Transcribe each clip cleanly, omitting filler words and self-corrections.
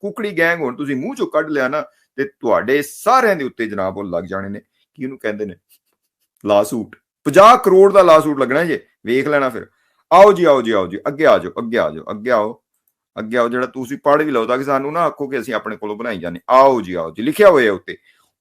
ਕੁਕੜੀ gang ਹੁਣ ਤੁਸੀਂ ਮੂੰਹ ਚੋਂ ਕੱਢ ਲਿਆ ਨਾ ਤੇ ਤੁਹਾਡੇ ਸਾਰਿਆਂ ਦੇ ਉੱਤੇ ਜਨਾਬ ਉਹ ਲੱਗ ਜਾਣੇ ਨੇ, ਕੀ ਉਹਨੂੰ ਕਹਿੰਦੇ ਨੇ, ਲਾਸੂਟ। 50 ਕਰੋੜ ਦਾ ਲਾਸੂਟ ਲੱਗਣਾ ਜੇ, ਵੇਖ ਲੈਣਾ ਫਿਰ। ਆਓ ਜੀ, ਆਓ ਜੀ, ਆਓ ਜੀ, ਅੱਗੇ ਆ ਜਾਓ, ਅੱਗੇ ਆ ਜਾਓ, ਅੱਗੇ ਆਓ, ਅੱਗੇ ਆਓ, ਜਿਹੜਾ ਤੁਸੀਂ ਪੜ੍ਹ ਵੀ ਲਓ ਤਾਂ ਕਿ ਸਾਨੂੰ ਨਾ ਆਖੋ ਕਿ ਅਸੀਂ ਆਪਣੇ ਕੋਲੋਂ ਬਣਾਈ ਜਾਂਦੇ। ਆਓ ਜੀ, ਆਓ ਜੀ, ਲਿਖਿਆ ਹੋਇਆ ਉੱਤੇ,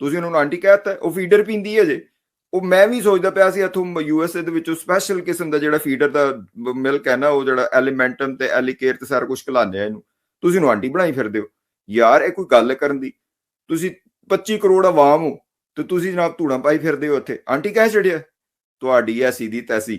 ਤੁਸੀਂ ਉਹਨਾਂ ਨੂੰ ਆਂਟੀ ਕਹਿਤਾ। ਉਹ ਫੀਡਰ ਪੀਂਦੀ ਹੈ ਜੇ, ਉਹ ਮੈਂ ਵੀ ਸੋਚਦਾ ਪਿਆ ਸੀ ਇੱਥੋਂ USA ਦੇ ਵਿੱਚੋਂ ਸਪੈਸ਼ਲ ਕਿਸਮ ਦਾ ਜਿਹੜਾ ਫੀਡਰ ਦਾ ਮਿਲਕ ਹੈ ਨਾ, ਉਹ ਜਿਹੜਾ ਐਲੀਮੈਂਟਮ ਤੇ ਐਲੀਕੇਅਰ ਤੇ ਸਾਰਾ ਕੁਝ ਖਿਲਾਉਂਦੇ ਆ ਇਹਨੂੰ, ਤੁਸੀਂ ਇਹਨੂੰ ਆਂਟੀ ਬਣਾਈ ਫਿਰਦੇ ਹੋ ਯਾਰ। ਇਹ ਕੋਈ ਗੱਲ ਕਰਨ ਦੀ? ਤੁਸੀਂ 25 ਕਰੋੜ ਆਵਾਮ ਹੋ ਤੇ ਤੁਸੀਂ ਜਨਾਬ ਧੂੜਾਂ ਪਾਈ ਫਿਰਦੇ ਹੋ ਇੱਥੇ, ਆਂਟੀ ਕਹਿ ਛੜਿਆ, ਤੁਹਾਡੀ ਐਸੀ ਦੀ ਤੈਸੀ।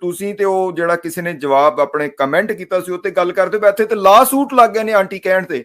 ਤੁਸੀਂ ਤੇ ਉਹ ਜਿਹੜਾ ਕਿਸੇ ਨੇ ਜਵਾਬ ਆਪਣੇ ਕਮੈਂਟ ਕੀਤਾ ਸੀ ਉੱਤੇ ਗੱਲ ਕਰਦੇ ਹੋ, ਇੱਥੇ ਤੇ ਲਾ ਸੂਟ ਲੱਗ ਗਏ ਨੇ ਆਂਟੀ ਕਹਿਣ ਤੇ।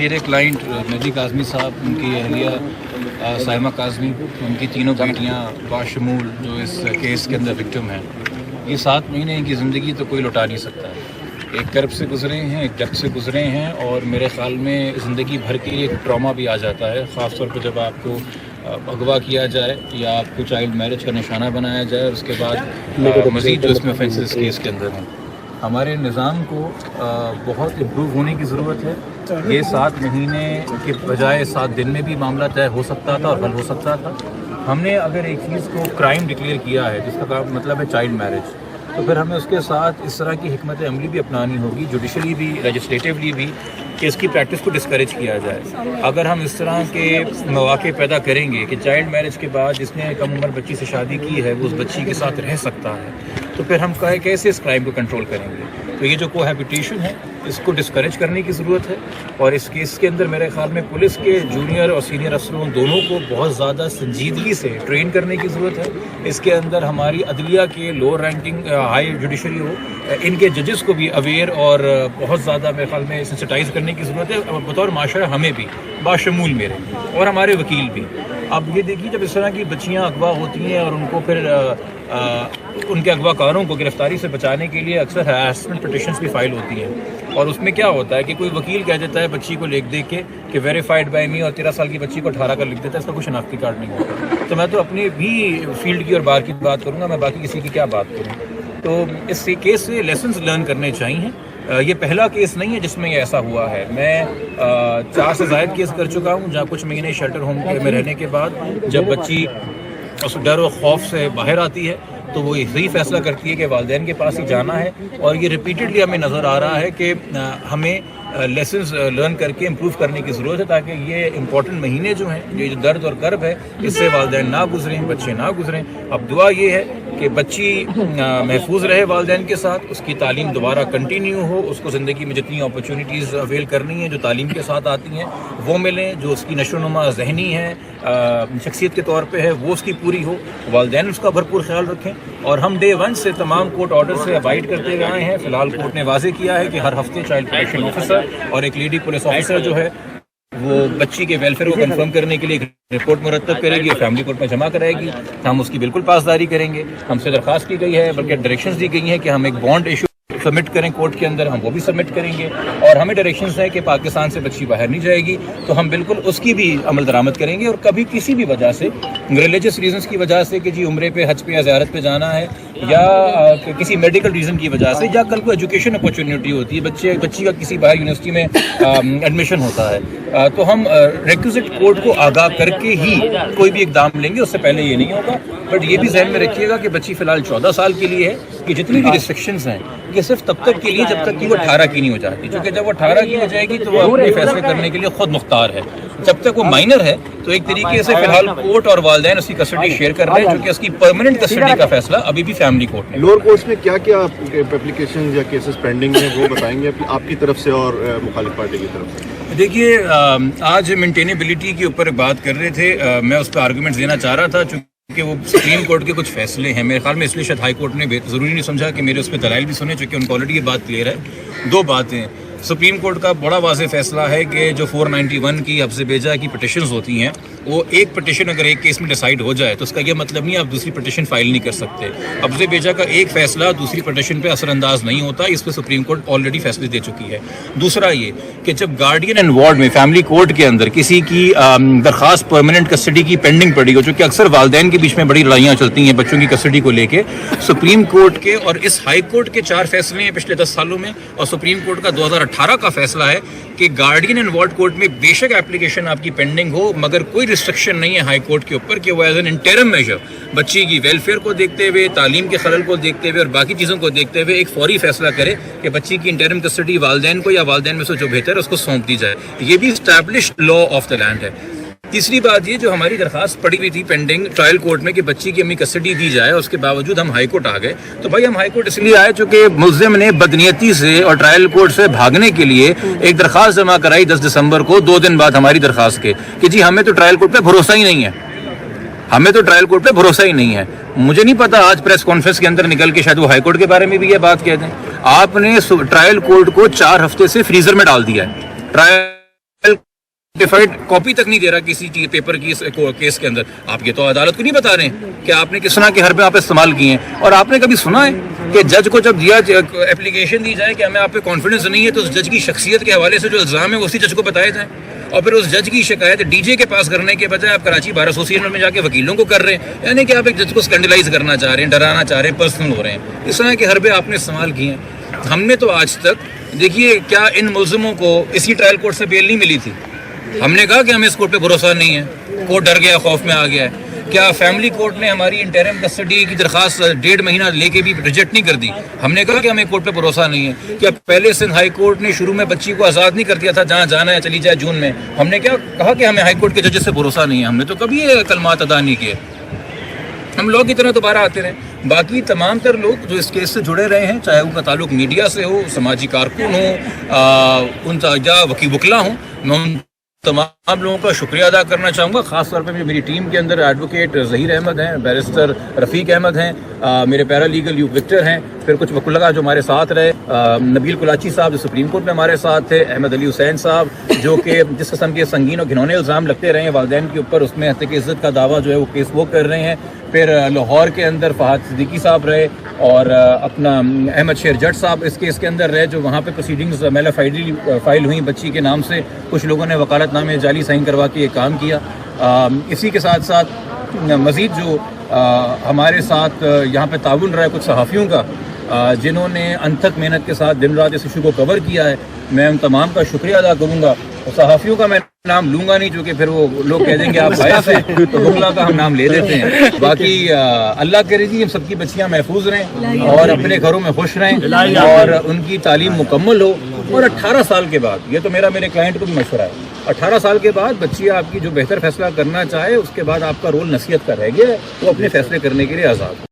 میرے کلائنٹ مہدی کاظمی صاحب، ان کی اہلیہ سائمہ کاظمی، ان کی تینوں بیٹیاں باشمول جو اس کیس کے اندر وکٹم ہیں، یہ 7 مہینے کی زندگی تو کوئی لوٹا نہیں سکتا ہے. ایک کرب سے گزرے ہیں، ایک ڈپ سے گزرے ہیں، اور میرے خیال میں زندگی بھر کے لیے ایک ٹراما بھی آ جاتا ہے، خاص طور پہ جب آپ کو اغوا کیا جائے یا آپ کو چائلڈ میرج کا نشانہ بنایا جائے، اور اس کے بعد مزید جو اس میں offences کیس کے اندر ہیں. ہمارے نظام کو بہت امپروو ہونے کی ضرورت ہے. یہ 7 مہینے کے بجائے 7 دن میں بھی معاملہ طے ہو سکتا تھا اور حل ہو سکتا تھا. ہم نے اگر ایک چیز کو کرائم ڈکلیئر کیا ہے جس کا مطلب ہے چائلڈ میرج، تو پھر ہمیں اس کے ساتھ اس طرح کی حکمت عملی بھی اپنانی ہوگی، جوڈیشلی بھی، لیجسلیٹیولی بھی، کہ اس کی پریکٹس کو ڈسکریج کیا جائے. اگر ہم اس طرح کے مواقع پیدا کریں گے کہ چائلڈ میرج کے بعد جس نے کم عمر بچی سے شادی کی ہے وہ اس بچی کے ساتھ رہ سکتا ہے، تو پھر ہم کیسے اس کرائم کو کنٹرول کریں گے؟ تو یہ جو کوہیبیٹیشن ہے اس کو ڈسکریج کرنے کی ضرورت ہے. اور اس کیس کے اندر میرے خیال میں پولیس کے جونیئر اور سینئر افسروں دونوں کو بہت زیادہ سنجیدگی سے ٹرین کرنے کی ضرورت ہے. اس کے اندر ہماری عدلیہ کے لوور رینکنگ ہائی جوڈیشری ہو، ان کے ججز کو بھی اویئر اور بہت زیادہ میرے خیال میں سینسٹائز کرنے کی ضرورت ہے، بطور معاشرہ ہمیں بھی، باشمول میرے اور ہمارے وکیل بھی. اب یہ دیکھیے جب اس طرح کی بچیاں اغوا ہوتی ہیں اور ان کو پھر ان کے اغوا کاروں کو گرفتاری سے بچانے کے لیے اکثر ہراسمنٹ پٹیشنز بھی فائل ہوتی ہیں، اور اس میں کیا ہوتا ہے کہ کوئی وکیل کہہ دیتا ہے بچی کو لکھ دے کے کہ ویریفائڈ بائی می، اور 13 سال کی بچی کو 18 کر لکھ دیتا ہے، اس کا کوئی شناختی کارڈ نہیں ہوتا. تو میں تو اپنی بھی فیلڈ کی اور بار کی بات کروں گا، میں باقی کسی کی کیا بات کروں. تو اس کیس سے لیسنز لرن کرنے چاہیے. یہ پہلا کیس نہیں ہے جس میں یہ ایسا ہوا ہے. میں 4 سے زائد کیس کر چکا ہوں جہاں کچھ مہینے شیلٹر ہوم میں رہنے کے بعد جب بچی اس ڈر و خوف سے باہر آتی ہے تو وہ یہی فیصلہ کرتی ہے کہ والدین کے پاس ہی جانا ہے. اور یہ ریپیٹڈلی ہمیں نظر آ رہا ہے کہ ہمیں لیسنز لرن کر کے امپروو کرنے کی ضرورت ہے، تاکہ یہ امپورٹنٹ مہینے جو ہیں، یہ جو درد اور کرب ہے، اس سے والدین نہ گزریں، بچے نہ گزریں. اب دعا یہ ہے کہ بچی محفوظ رہے والدین کے ساتھ، اس کی تعلیم دوبارہ کنٹینیو ہو، اس کو زندگی میں جتنی اپرچونیٹیز اویل کرنی ہیں جو تعلیم کے ساتھ آتی ہیں وہ ملیں، جو اس کی نشو و نما ذہنی ہے، شخصیت کے طور پہ ہے، وہ اس کی پوری ہو. والدین اس کا بھرپور خیال رکھیں. اور ہم ڈے 1 سے تمام کورٹ آرڈر سے ابائڈ کرتے رہے ہیں. فی الحال کورٹ نے واضح کیا ہے کہ ہر ہفتے چائلڈ پروٹیکشن آفیسر اور ایک لیڈی پولیس آفیسر جو ہے وہ بچی کے ویلفیئر کو کنفرم کرنے کے لیے ایک رپورٹ مرتب کرے گی، فیملی کورٹ میں جمع کرائے گی. ہم اس کی بالکل پاسداری کریں گے. ہم سے درخواست کی گئی ہے، بلکہ ڈائریکشنز دی گئی ہیں کہ ہم ایک بانڈ ایشو سبمٹ کریں کورٹ کے اندر، ہم وہ بھی سبمٹ کریں گے. اور ہمیں ڈائریکشنز ہے کہ پاکستان سے بچی باہر نہیں جائے گی تو ہم بالکل اس کی بھی عمل درآمد کریں گے. اور کبھی کسی بھی وجہ سے، ریلیجس ریزنس کی وجہ سے کہ جی عمرے پہ، حج پہ یا زیارت پہ جانا ہے، یا کسی میڈیکل ریزن کی وجہ سے، یا کل کو ایجوکیشن اپرچونیٹی ہوتی ہے، بچی کا کسی باہر یونیورسٹی میں ایڈمیشن ہوتا ہے، تو ہم ریکوزٹ کورٹ کو آگاہ کر کے ہی کوئی بھی اقدام لیں گے. اس سے پہلے یہ نہیں ہوگا. بٹ یہ بھی ذہن میں رکھیے گا کہ بچی فی الحال 14 سال کے لیے ہے. کہ جتنی بھی ریسٹرکشنز ہیں یہ صرف تب تک کے لیے جب تک کہ وہ 18 کی نہیں ہو جاتی، کیونکہ جب وہ 18 کی ہو جائے گی تو وہ اپنے فیصلے کرنے کے لیے خود مختار ہے. جب تک وہ مائنر ہے تو ایک طریقے سے فی الحال کورٹ اور والدین اس کی کسٹڈی شیئر کر رہے ہیں، جو کہ اس کی پرماننٹ کسٹڈی کا فیصلہ ابھی بھی فیملی کورٹ نے. لوور کورٹس میں کیا کیا اپلیکیشن یا کیسز پینڈنگ ہیں وہ بتائیں گے آپ کی طرف سے اور مخالف پارٹی کی طرف سے؟ دیکھیے آج مینٹینیبلٹی کے اوپر بات کر رہے تھے، میں اس پہ آرگومنٹس دینا چاہ رہا تھا کہ وہ سپریم کورٹ کے کچھ فیصلے ہیں میرے خیال میں، اس لیے شاید ہائی کورٹ نے ضروری نہیں سمجھا کہ میرے اس پہ دلائل بھی سنے، چونکہ ان کو آلریڈی یہ بات کلیئر ہے. 2 باتیں. سپریم کورٹ کا بڑا واضح فیصلہ ہے کہ جو 491 کی حفظ بیجا کی پٹیشنز ہوتی ہیں، وہ ایک پٹیشن اگر ایک کیس میں ڈیسائیڈ ہو جائے تو اس کا یہ مطلب نہیں آپ دوسری پٹیشن فائل نہیں کر سکتے. حفظ بیجا کا ایک فیصلہ دوسری پٹیشن پہ اثر انداز نہیں ہوتا. اس پہ سپریم کورٹ آلریڈی فیصلے دے چکی ہے. دوسرا یہ کہ جب گارڈین اینڈ وارڈ میں فیملی کورٹ کے اندر کسی کی درخواست پرماننٹ کسٹڈی کی پینڈنگ پڑی ہو، چونکہ اکثر والدین کے بیچ میں بڑی لڑائیاں چلتی ہیں بچوں کی کسٹڈی کو لے کے، سپریم کورٹ کے اور اس ہائی کورٹ کے 4 فیصلے ہیں پچھلے 10 سالوں میں، اور سپریم کورٹ کا 2018 کا فیصلہ ہے کہ گارڈین اینڈ وارڈ کورٹ میں بے شک اپلیکیشن آپ کی پینڈنگ ہو، مگر کوئی ریسٹرکشن نہیں ہے ہائی کورٹ کے اوپر کہ وہ ایز این انٹرم میجر بچی کی ویلفیئر کو دیکھتے ہوئے، تعلیم کے خلل کو دیکھتے ہوئے اور باقی چیزوں کو دیکھتے ہوئے ایک فوری فیصلہ کرے کہ بچی کی انٹرم کسٹڈی والدین کو یا والدین میں سے جو بہتر ہے اس کو سونپ دی جائے. یہ بھی established law of the land ہے. تیسری بات یہ جو ہماری درخواست پڑی ہوئی تھی پینڈنگ ٹرائل کورٹ میں کہ بچی کی امی کسٹڈی دی جائے، اس کے باوجود ہم ہائی کورٹ آ گئے. تو بھائی ہم ہائی کورٹ اس لیے آئے چونکہ ملزم نے بدنیتی سے اور ٹرائل کورٹ سے بھاگنے کے لیے ایک درخواست جمع کرائی 10 دسمبر کو، 2 دن بعد ہماری درخواست کے، کہ جی ہمیں تو ٹرائل کورٹ پہ بھروسہ ہی نہیں ہے، ہمیں تو ٹرائل کورٹ پہ بھروسہ ہی نہیں ہے. مجھے نہیں پتا آج پریس کانفرنس کے اندر نکل کے شاید وہ ہائی کورٹ کے بارے میں بھی یہ بات کہہ دیں. آپ نے ٹرائل کورٹ کو 4 ہفتے سے فریزر میں ڈال دیا ہے. ٹرائل سرٹیفائڈ کاپی تک نہیں دے رہا کسی چیز پیپر کی کیس کے اندر. آپ یہ تو عدالت کو نہیں بتا رہے ہیں کہ آپ نے کس طرح کے حربے آپ استعمال کیے ہیں. اور آپ نے کبھی سنا ہے کہ جج کو جب اپلیکیشن دی جائے کہ ہمیں آپ پہ کانفیڈنس نہیں ہے تو اس جج کی شخصیت کے حوالے سے جو الزام ہے وہ اسی جج کو بتائے جائیں, اور پھر اس جج کی شکایت ڈی جے کے پاس کرنے کے بجائے آپ کراچی بار ایسوسیشن میں جا کے وکیلوں کو کر رہے ہیں. یعنی کہ آپ ایک جج کو اسکینڈلائز کرنا چاہ رہے ہیں, ڈرانا چاہ رہے ہیں, پرسنل ہو رہے ہیں. اس طرح کے حربے آپ نے استعمال کیے ہیں. ہم نے تو آج تک دیکھیے کیا ان ملزموں کو اسی ٹرائل کورٹ سے بیل نہیں ملی تھی. ہم نے کہا کہ ہمیں اس کورٹ پہ بھروسہ نہیں ہے, کورٹ ڈر گیا, خوف میں آ گیا ہے. کیا فیملی کورٹ نے ہماری انٹرم کسٹڈی کی درخواست 1.5 مہینہ لے کے بھی ریجیکٹ نہیں کر دی؟ ہم نے کہا کہ ہمیں کورٹ پہ بھروسہ نہیں ہے. کیا پہلے سندھ ہائی کورٹ نے شروع میں بچی کو آزاد نہیں کر دیا تھا, جہاں جانا ہے چلی جائے جون میں؟ ہم نے کیا کہا کہ ہمیں ہائی کورٹ کے ججز سے بھروسہ نہیں ہے؟ ہم نے تو کبھی یہ کلمات ادا نہیں کیے. ہم لوگ کی طرح دوبارہ آتے رہے. باقی تمام تر لوگ جو اس کیس سے جڑے رہے ہیں, چاہے ان کا تعلق میڈیا سے ہو, سماجی کارکن ہو, ان کا وکلا ہوں, میں ان تمام لوگوں کا شکریہ ادا کرنا چاہوں گا. خاص طور پہ میری ٹیم کے اندر ایڈوکیٹ ظہیر احمد ہیں, بیرسٹر رفیق احمد ہیں, میرے پیرا لیگل یوگ وکٹر ہیں, پھر کچھ وکلاء جو ہمارے ساتھ رہے, نبیل کلاچی صاحب جو سپریم کورٹ میں ہمارے ساتھ تھے, احمد علی حسین صاحب جو کہ جس قسم کے سنگین اور گھنونے الزام لگتے رہے ہیں والدین کے اوپر, اس میں حقیقت عزت کا دعویٰ جو ہے وہ کیس وہ کر رہے ہیں. پھر لاہور کے اندر فہد صدیقی صاحب رہے, اور اپنا احمد شیر جٹ صاحب اس کیس کے اندر رہے, جو وہاں پہ پروسیڈنگز میلا فائل ہوئی بچی کے نام سے. کچھ لوگوں نے وکالت نامے جعلی سائن کروا کے یہ کام کیا. اسی کے ساتھ ساتھ مزید جو ہمارے ساتھ یہاں پہ تعاون رہا ہے کچھ صحافیوں کا, جنہوں نے انتھک محنت کے ساتھ دن رات اس ایشو کو کور کیا ہے, میں ان تمام کا شکریہ ادا کروں گا. صحافیوں کا میں نام لوں گا نہیں, چونکہ پھر وہ لوگ کہہ دیں گے آپ باعث ہیں, تو وکلا کا ہم نام لے دیتے ہیں. باقی اللہ کرے جی ہم سب کی بچیاں محفوظ رہیں اور اپنے گھروں میں خوش رہیں اور ان کی تعلیم مکمل ہو. اور 18 سال کے بعد, یہ تو میرے کلائنٹ کو بھی مشورہ ہے, 18 سال کے بعد بچی آپ کی جو بہتر فیصلہ کرنا چاہے, اس کے بعد آپ کا رول نصیحت کا رہ گیا ہے, وہ اپنے فیصلے کرنے کے لیے آزاد.